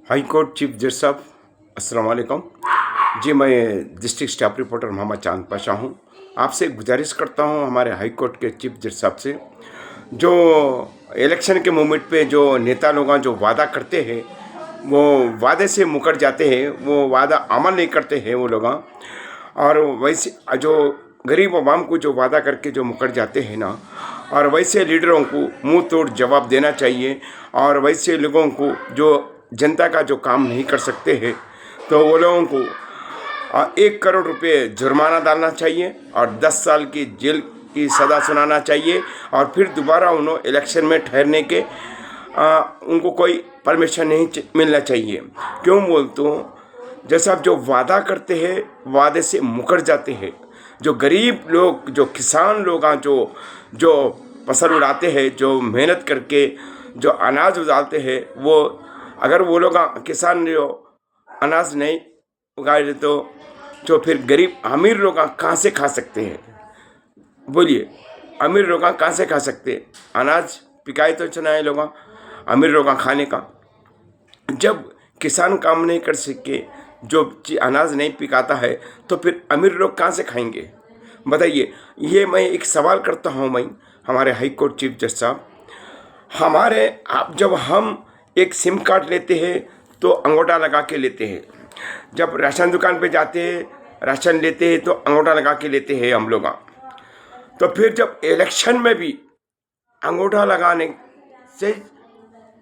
High court chief जज साहब, अस्सलाम वालेकुम जी। मैं डिस्ट्रिक्ट स्टाफ रिपोर्टर मोहम्मद चांद पाशा हूँ। आपसे गुजारिश करता हूँ हमारे हाई कोर्ट के चीफ जज साहब से, जो इलेक्शन के मोमेंट पे जो नेता लोग जो वादा करते हैं वो वादे से मुकर जाते हैं, वो वादा अमल नहीं करते हैं वो लोग। और वैसे जो गरीब आवाम को जो वादा करके जो मुकर जाते हैं ना, और वैसे लीडरों को मुंह तोड़ जवाब देना चाहिए। और वैसे लोगों को जो जनता का जो काम नहीं कर सकते हैं तो वो लोगों को 1 करोड़ रुपए जुर्माना डालना चाहिए और 10 साल की जेल की सज़ा सुनाना चाहिए। और फिर दोबारा उन्होंने इलेक्शन में ठहरने के उनको कोई परमिशन नहीं मिलना चाहिए। क्यों बोलते हो, जैसा जो वादा करते हैं वादे से मुकर जाते हैं। जो गरीब लोग, जो किसान लोग जो फसल उड़ाते हैं, जो मेहनत करके जो अनाज उगाते हैं, वो अगर वो लोग किसान जो अनाज नहीं उगाए तो जो फिर गरीब अमीर लोग कहाँ से खा सकते हैं? बोलिए, अमीर लोग कहाँ से खा सकते हैं? अनाज पिकाए तो चना है लोग अमीर लोग खाने का। जब किसान काम नहीं कर सके, जो अनाज नहीं पिकाता है, तो फिर अमीर लोग कहाँ से खाएंगे? बताइए। ये मैं एक सवाल करता हूँ मैं हमारे हाई कोर्ट चीफ जज साहब, जब हम एक सिम कार्ड लेते हैं तो अंगूठा लगा के लेते हैं। जब राशन दुकान पे जाते हैं, राशन लेते हैं तो अंगूठा लगा के लेते हैं हम लोग। तो फिर जब इलेक्शन में भी अंगूठा लगाने से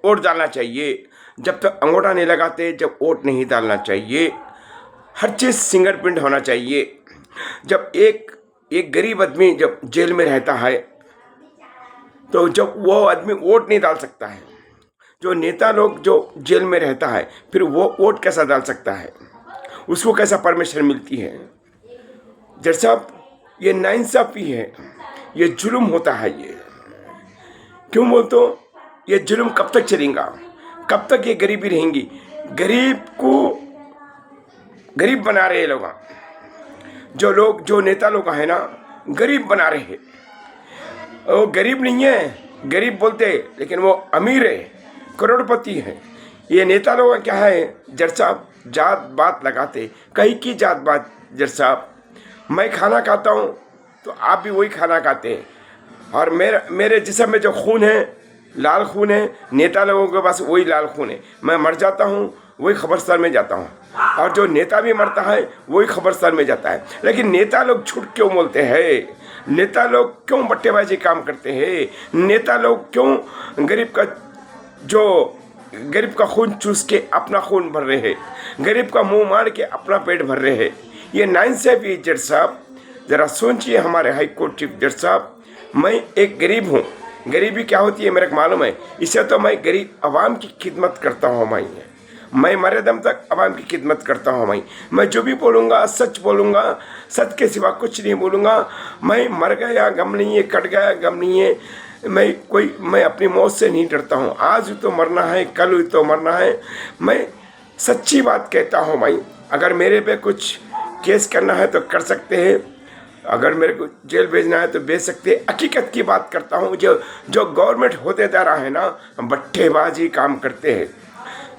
वोट डालना चाहिए। जब तक अंगूठा नहीं लगाते, जब वोट नहीं डालना चाहिए। हर चीज़ फिंगरप्रिंट होना चाहिए। जब एक गरीब आदमी जब जेल में रहता है तो जब वो आदमी वोट नहीं डाल सकता है। जो नेता लोग जो जेल में रहता है, फिर वो वोट कैसा डाल सकता है? उसको कैसा परमिशन मिलती है? जज साहब, ये नाइंसाफ़ी है, ये जुल्म होता है। ये क्यों बोलते हो? ये जुल्म कब तक चलेगा? कब तक ये गरीबी रहेंगी? गरीब को गरीब बना रहे लोग, जो नेता लोग हैं ना, गरीब बना रहे हैं। वो गरीब नहीं है, गरीब बोलते, लेकिन वो अमीर है, करोड़पति है। ये नेता लोग क्या है जज साहब, जात बात लगाते। कहीं की जात बात जज साहब? मैं खाना खाता हूँ तो आप भी वही खाना खाते हैं, और मेरे जिस्म में जो खून है, लाल खून है। नेता लोगों के पास वही लाल खून है। मैं मर जाता हूँ वही खबरस्तान में जाता हूँ, और जो नेता भी मरता है वही खबरस्तान में जाता है। लेकिन नेता लोग झूठ क्यों बोलते हैं? नेता लोग क्यों बट्टेबाजी काम करते हैं? नेता लोग क्यों गरीब का खून चूस के अपना खून भर रहे हैं? गरीब का मुंह मार के अपना पेट भर रहे हैं? ये नाइंसाफ़ी है जज साहब। ज़रा सोचिए हमारे हाई कोर्ट चीफ जज साहब। मैं एक गरीब हूँ। गरीबी क्या होती है मेरे को मालूम है। इससे तो मैं गरीब आवाम की खिदमत करता हूँ। मैं मरे दम तक आवाम की खिदमत करता हूँ। मैं जो भी बोलूँगा सच बोलूँगा, सच के सिवा कुछ नहीं बोलूँगा। मैं मर गया गम नहीं है, कट गया गम नहीं है। मैं अपनी मौत से नहीं डरता हूँ। आज तो मरना है, कल तो मरना है। मैं सच्ची बात कहता हूँ। अगर मेरे पे कुछ केस करना है तो कर सकते हैं, अगर मेरे को जेल भेजना है तो भेज सकते हैं। हकीकत की बात करता हूँ। जो गवर्नमेंट होतेदार है ना, बट्टेबाजी काम करते हैं।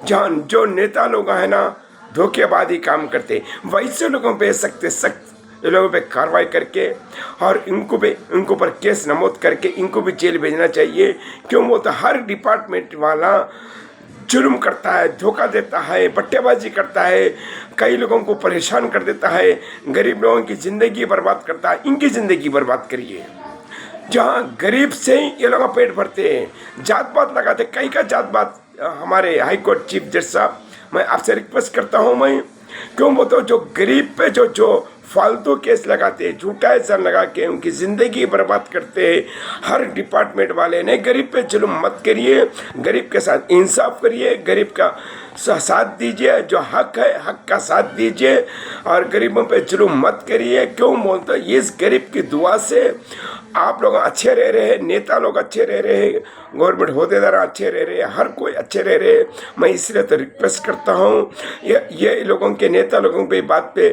जहाँ जो नेता लोग हैं ना, धोखेबाजी काम करते, वैसे लोगों पे सख्त लोगों पे कार्रवाई करके और इनको पर केस नमूद करके इनको भी जेल भेजना चाहिए। क्यों? वो तो हर डिपार्टमेंट वाला जुर्म करता है, धोखा देता है, बट्टेबाजी करता है, कई लोगों को परेशान कर देता है, गरीब लोगों की ज़िंदगी बर्बाद करता है। इनकी ज़िंदगी बर्बाद करिए। जहाँ गरीब से ही ये लोग पेट भरते हैं, जात पात लगाते। कई का जात पात हमारे हाई कोर्ट चीफ जज साहब, मैं आपसे रिक्वेस्ट करता हूँ। मैं क्यों बोलता, जो गरीब पे जो फालतू केस लगाते, झूठा एहसान लगा के उनकी ज़िंदगी बर्बाद करते हैं हर डिपार्टमेंट वाले ने। गरीब पे जुल्म मत करिए, गरीब के साथ इंसाफ करिए, गरीब का साथ दीजिए। जो हक है हक का साथ दीजिए और गरीबों पे जुल्म मत करिए। क्यों बोलते, इस गरीब की दुआ से आप लोग अच्छे रह रहे हैं, नेता लोग अच्छे रह रहे हैं, गवर्नमेंट होदेदार अच्छे रह रहे, हर कोई अच्छे रह रहे। मैं इसलिए तो रिक्वेस्ट करता हूँ, ये लोगों के नेता लोगों पे बात पे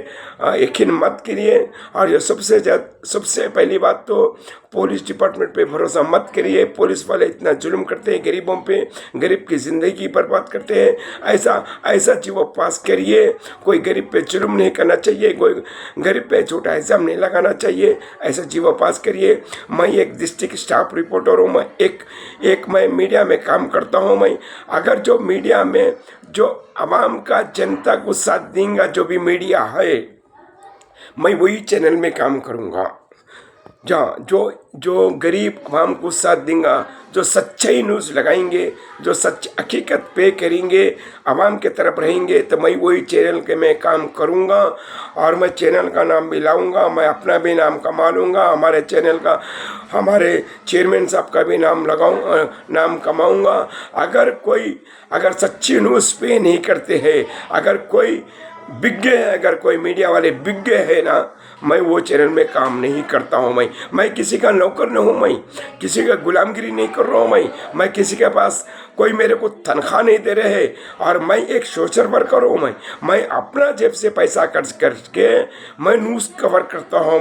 यकीन मत करिए। और ये सबसे पहली बात तो पुलिस डिपार्टमेंट पे भरोसा मत करिए। पुलिस वाले इतना जुल्म करते हैं गरीबों पे, गरीब की ज़िंदगी बर्बाद करते हैं। ऐसा जीवो पास करिए। कोई गरीब पे जुल्म नहीं करना चाहिए, कोई गरीब पे झूठा इल्ज़ाम नहीं लगाना चाहिए। ऐसा जीवो पास करिए। मैं एक डिस्ट्रिक्ट स्टाफ रिपोर्टर हूँ, मैं मीडिया में काम करता हूँ। मैं अगर जो मीडिया में जो आवाम का जनता को साथ देंगे, जो भी मीडिया है, मैं वही चैनल में काम करूँगा जहाँ जो गरीब आवाम को साथ देंगे, जो सच्चाई न्यूज़ लगाएंगे, जो सच हकीकत पे करेंगे, आवाम के तरफ रहेंगे, तो मैं वही चैनल के मैं काम करूँगा। और मैं चैनल का नाम भी लाऊँगा, मैं अपना भी नाम कमा लूँगा, हमारे चैनल का, हमारे चेयरमैन साहब का भी नाम कमाऊँगा। अगर सच्ची न्यूज़ पे नहीं करते हैं, अगर कोई बिज्ञ है, अगर कोई मीडिया वाले बिज्ञ है ना, मैं वो चैनल में काम नहीं करता हूँ। मैं किसी का नौकर नहीं हूँ, मैं किसी का गुलामगिरी नहीं कर रहा हूँ। मैं किसी के पास कोई मेरे को तनख्वाह नहीं दे रहे हैं। और मैं एक सोशल वर्कर हूँ। मैं अपना जेब से पैसा खर्च करके मैं न्यूज़ कवर करता हूँ।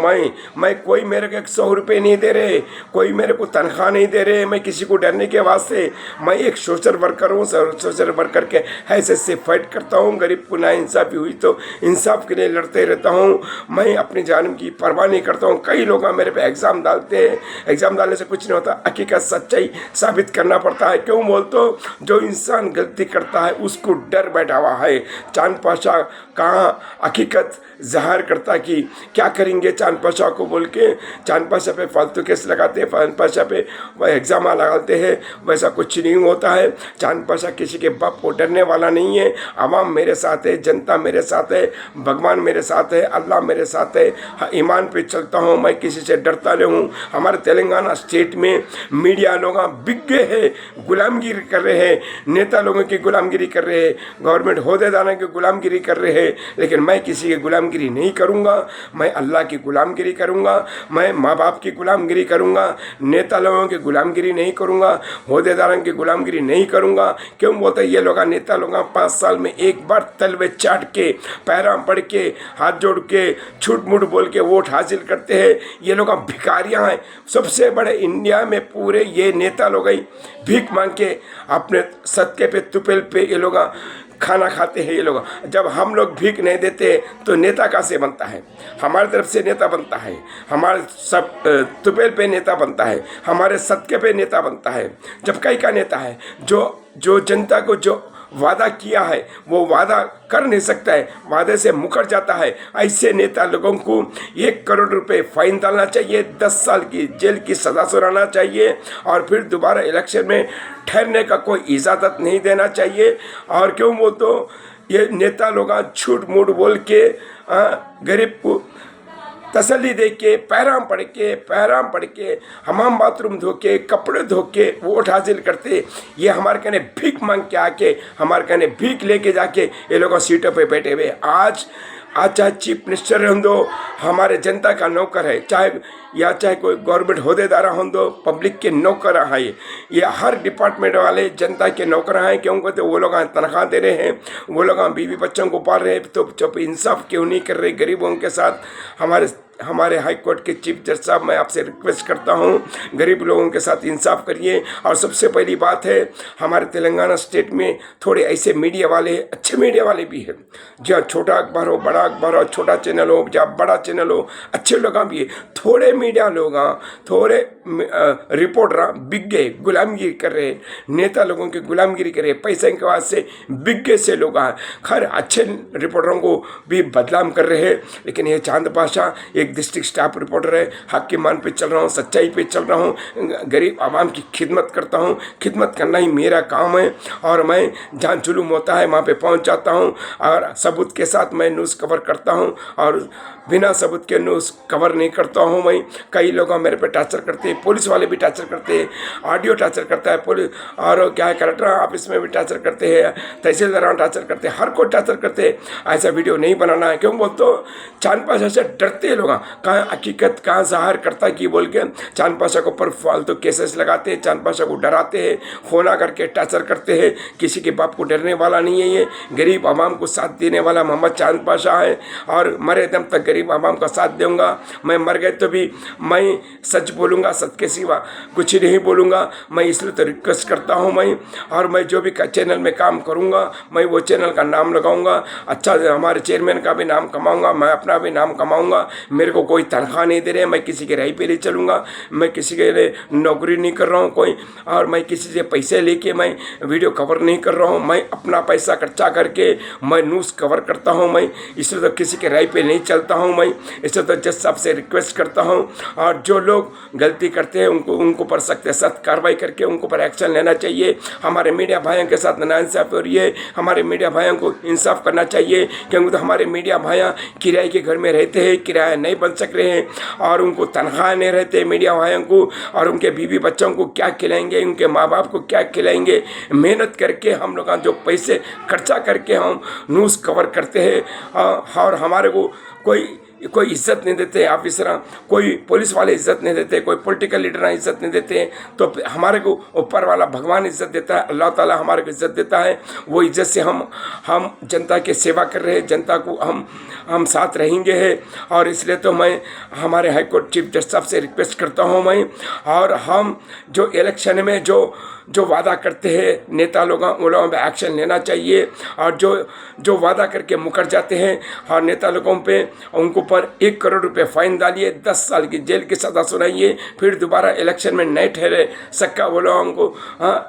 मैं कोई मेरे को 100 रुपये नहीं दे रहे, कोई मेरे को तनख्वाह नहीं दे रहे। मैं किसी को डरने के वास्ते, मैं एक सोशल वर्कर हूँ। सोशल वर्कर के हैसियत से फाइट करता हूँ। गरीब को नाइंसाफ़ी हुई तो इंसाफ के लिए लड़ते रहता हूँ। मैं अपनी जान की परवाह नहीं करता हूँ। कई लोग मेरे पे एग्ज़ाम डालते हैं, एग्ज़ाम डालने से कुछ नहीं होता। हकीकत सच्चाई साबित करना पड़ता है। क्यों बोल तो जो इंसान गलती करता है उसको डर बैठा हुआ है। चांद पाशा कहाँ हकीकत ज़ाहिर करता कि क्या करेंगे चांद पाशा को बोल के चांद पाशा पे फालतू केस लगाते हैं, चांद पाशा पे वह एग्ज़ाम लगाते हैं। वैसा कुछ नहीं होता है। चांद पाशा किसी के बाप को डरने वाला नहीं है। आवाम मेरे साथ है, जनता मेरे साथ है, भगवान मेरे साथ है, अल्लाह मेरे साथ है। ईमान पे चलता हूँ, मैं किसी से डरता नहीं हूँ। हमारे तेलंगाना स्टेट में मीडिया लोग बिज्ञ है, गुलामगिरी कर रहे हैं, नेता लोगों की गुलामगिरी कर रहे हैं, गवर्नमेंट होदेदारों की गुलामगिरी कर रहे हैं। लेकिन मैं किसी की गुलामगिरी नहीं करूँगा। मैं अल्लाह की गुलामगिरी करूँगा, मैं माँ बाप की गुलामगिरी करूँगा, नेता लोगों की गुलामगिरी नहीं करूँगा, होदेदारों की गुलामगिरी नहीं करूँगा। क्यों बोलते ये लोग नेता लोग 5 साल में एक बार तलवे चाट के, पैरा पड़ के, हाथ जोड़ के, छूट मूठ बोल के वोट हासिल करते हैं। ये लोग भिखारियाँ हैं। सबसे बड़े इंडिया में पूरे ये नेता लोग भीख मांग के अपने सत्के पे तुपेल पे ये लोग खाना खाते हैं। ये लोग जब हम लोग भीख नहीं देते तो नेता कहाँ से बनता है? हमारी तरफ से नेता बनता है, हमारे सब तुपेल पे नेता बनता है, हमारे सत्के पे नेता बनता है। जब कई का नेता है जो जनता को जो वादा किया है वो वादा कर नहीं सकता है, वादे से मुकर जाता है। ऐसे नेता लोगों को 1 करोड़ रुपए फाइन डालना चाहिए, 10 साल की जेल की सज़ा सुनाना चाहिए और फिर दोबारा इलेक्शन में ठहरने का कोई इजाज़त नहीं देना चाहिए। और क्यों वो तो ये नेता लोग झूठ मूठ बोल के गरीब को तसल्ली दे के, पैराम पढ़ के, हमाम बाथरूम धो के, कपड़े धो के वोट हासिल करते। ये हमारे कहने भीख मांग के आके, हमारे कहने भीख लेके जाके ये लोग सीटों पे बैठे हुए। आज चाहे चीफ मिनिस्टर रहने दो, हमारे जनता का नौकर है, चाहे कोई गवर्नमेंट होदेदार हों दो, पब्लिक के नौकर हैं। ये हर डिपार्टमेंट वाले जनता के नौकर हैं। क्यों कहते वो लोग तनख्वाह दे रहे हैं, वो लोग बीवी बच्चों को पाल रहे हैं, तो चुप इंसाफ क्यों नहीं कर रहे गरीबों के साथ? हमारे हाई कोर्ट के चीफ जज साहब, मैं आपसे रिक्वेस्ट करता हूं, गरीब लोगों के साथ इंसाफ करिए। और सबसे पहली बात है, हमारे तेलंगाना स्टेट में थोड़े ऐसे मीडिया वाले, अच्छे मीडिया वाले भी हैं, जहाँ छोटा अखबार हो, बड़ा अखबार हो, छोटा चैनल हो, जहाँ बड़ा चैनल हो, अच्छे लोग भी है। थोड़े मीडिया लोग, थोड़े रिपोर्टर बिग्गे गुलामगिरी कर रहे, नेता लोगों की गुलामगिरी कर रहे, पैसे के वास्ते बिग्गे से लोग खैर अच्छे रिपोर्टरों को भी बदनाम कर रहे हैं। लेकिन ये चांद पाशा एक डिस्ट्रिक्ट स्टाफ रिपोर्टर है, हक की मान पे चल रहा हूँ, सच्चाई पे चल रहा हूँ, गरीब आवाम की खिदमत करता हूँ। खिदमत करना ही मेरा काम है और मैं जहाँ जुल्म होता है वहाँ पे पहुँच जाता हूँ और सबूत के साथ मैं न्यूज़ कवर करता हूँ और बिना सबूत के न्यूज़ कवर नहीं करता हूँ मैं। कई लोग मेरे पे टार्चर करते हैं, पुलिस वाले भी टार्चर करते हैं, ऑडियो टार्चर करता है पुलिस, और क्या है कलेक्टर ऑफिस में भी टार्चर करते हैं, तहसीलदार टार्चर करते हैं, हर कोई टार्चर करते हैं। ऐसा वीडियो नहीं बनाना है। क्यों बोल तो चांद पाशा से डरते लोग, होगा। कहाँ हकीकत कहाँ ज़ाहिर करता की बोल के चांद पाशा के ऊपर फालतू केसेस लगाते हैं, चांद पाशा को डराते हैं, फोन आकर के टार्चर करते हैं। किसी के बाप को डरने वाला नहीं है। ये गरीब आवाम को साथ देने वाला मोहम्मद चांद पाशा है और मरे दम तक गरीब आवाम का साथ दूंगा। मैं मर गए तो भी मैं सच बोलूँगा, सच के सिवा कुछ नहीं बोलूँगा। मैं इसलिए तो रिक्वेस्ट करता हूँ मैं जो भी चैनल में काम करूँगा मैं वो चैनल का नाम लगाऊंगा, अच्छा हमारे चेयरमैन का भी नाम कमाऊंगा, मैं अपना भी नाम कमाऊंगा। मेरे को कोई तनख्वाह नहीं दे रहे, मैं किसी के राही पे नहीं चलूँगा, मैं किसी के लिए नौकरी नहीं कर रहा हूँ कोई, और मैं किसी से पैसे लेके मैं वीडियो कवर नहीं कर रहा हूँ। मैं अपना पैसा खर्चा करके मैं न्यूज़ कवर करता हूँ। मैं इसलिए तो किसी के राही पे नहीं चलता हूँ। मैं इसलिए तो जज साहब से रिक्वेस्ट करता हूँ, और जो लोग गलती करते हैं उनको पर सख्त सख्त कार्रवाई करके उनको पर एक्शन लेना चाहिए। हमारे मीडिया भाइयों के साथ नाइंसाफ़ी हो रही है, हमारे मीडिया भाइयों को इंसाफ करना चाहिए, क्योंकि तो हमारे मीडिया भाइयाँ किराए के घर में रहते हैं, किराया नहीं बन सक रहे हैं और उनको तनख्वाह नहीं रहते मीडिया भाइयों को, और उनके बीवी बच्चों को क्या खिलाएंगे, उनके माँ बाप को क्या खिलाएंगे। मेहनत करके हम लोग जो पैसे खर्चा करके हम न्यूज़ कवर करते हैं और हमारे को कोई इज्जत नहीं देते, ऑफिसर कोई पुलिस वाले इज्जत नहीं देते, कोई पॉलिटिकल लीडर इज्जत नहीं देते, तो हमारे को ऊपर वाला भगवान इज्जत देता है, अल्लाह ताला हमारे को इज्जत देता है। वो इज्जत से हम जनता की सेवा कर रहे हैं, जनता को हम साथ रहेंगे है। और इसलिए तो मैं हमारे हाई कोर्ट चीफ जस्टिस साहब से रिक्वेस्ट करता हूँ मैं, और हम जो इलेक्शन में जो वादा करते हैं नेता लोग, उन लोगों पे एक्शन लेना चाहिए, और जो वादा करके मुकर जाते हैं और नेता लोगों पे उनको पर 1 करोड़ रुपए फाइन डालिए, 10 साल की जेल की सज़ा सुनाइए, फिर दोबारा इलेक्शन में नहीं ठहरे सक्का वो लोगों को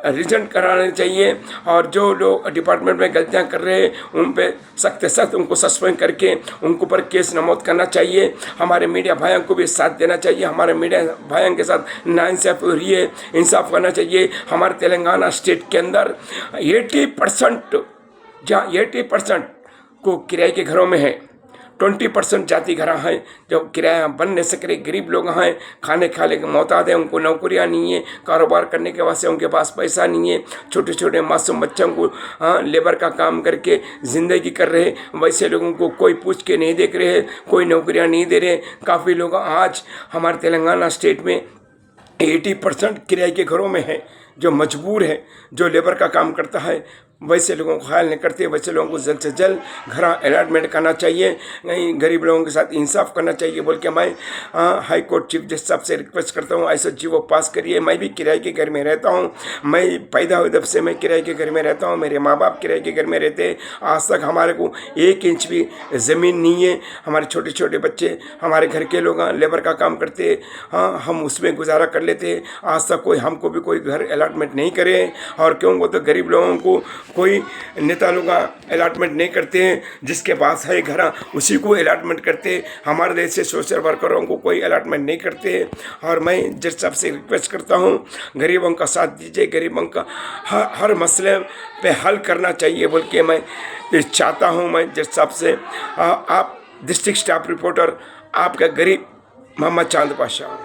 रिजेंट कराना चाहिए। और जो लोग डिपार्टमेंट में गलतियां कर रहे हैं उन पे सख्त उनको सस्पेंड करके उनको पर केस नमूद करना चाहिए। हमारे मीडिया भाइयों को भी साथ देना चाहिए, हमारे मीडिया भाइयों के साथ नाइंसाफ़ी हो रही है, इंसाफ करना चाहिए। हमारे तेलंगाना स्टेट के अंदर 80% जहाँ 80% को किराए के घरों में है, 20% जाति घर हैं जो किराया बन नहीं सक रहे, गरीब लोग हैं, खाने खाने के मोहताज हैं, उनको नौकरियां नहीं है, कारोबार करने के वास्ते उनके पास पैसा नहीं है, छोटे छोटे मासूम बच्चों को लेबर का काम करके ज़िंदगी कर रहे, वैसे लोगों को कोई पूछ के नहीं देख रहे, कोई नौकरियां नहीं दे रहे। काफ़ी लोग आज हमारे तेलंगाना स्टेट में 80% किराए के घरों में है, जो मजबूर है, जो लेबर का काम करता है, वैसे लोगों को ख्याल नहीं करते। वैसे लोगों को जल्द से जल्द घर अलॉटमेंट करना चाहिए, नहीं गरीब लोगों के साथ इंसाफ करना चाहिए बोल के मैं हाई कोर्ट चीफ जस्टिस साहब से रिक्वेस्ट करता हूँ, ऐसा जी वो पास करिए। मैं भी किराए के घर में रहता हूँ, मैं पैदा हुए जब से मैं किराए के घर में रहता हूँ, मेरे माँ बाप किराए के घर में रहते हैं। आज तक हमारे को 1 इंच भी ज़मीन नहीं है, हमारे छोटे छोटे बच्चे हमारे घर के लोग लेबर का काम करते हैं, हम उसमें गुजारा कर लेते हैं। आज तक हमको भी कोई घर अलॉटमेंट नहीं करे, और क्यों वो तो गरीब लोगों को कोई नेता लोग अलॉटमेंट नहीं करते हैं, जिसके पास है घर उसी को अलॉटमेंट करते हैं। हमारे देश से सोशल वर्करों को कोई अलॉटमेंट नहीं करते हैं। और मैं जज साहब से रिक्वेस्ट करता हूँ, गरीबों का साथ दीजिए, गरीबों का हर मसले पे हल करना चाहिए बोल के मैं चाहता हूँ। मैं जज साहब से आप डिस्ट्रिक्ट स्टाफ रिपोर्टर आपका गरीब मोहम्मद चांद पाशा।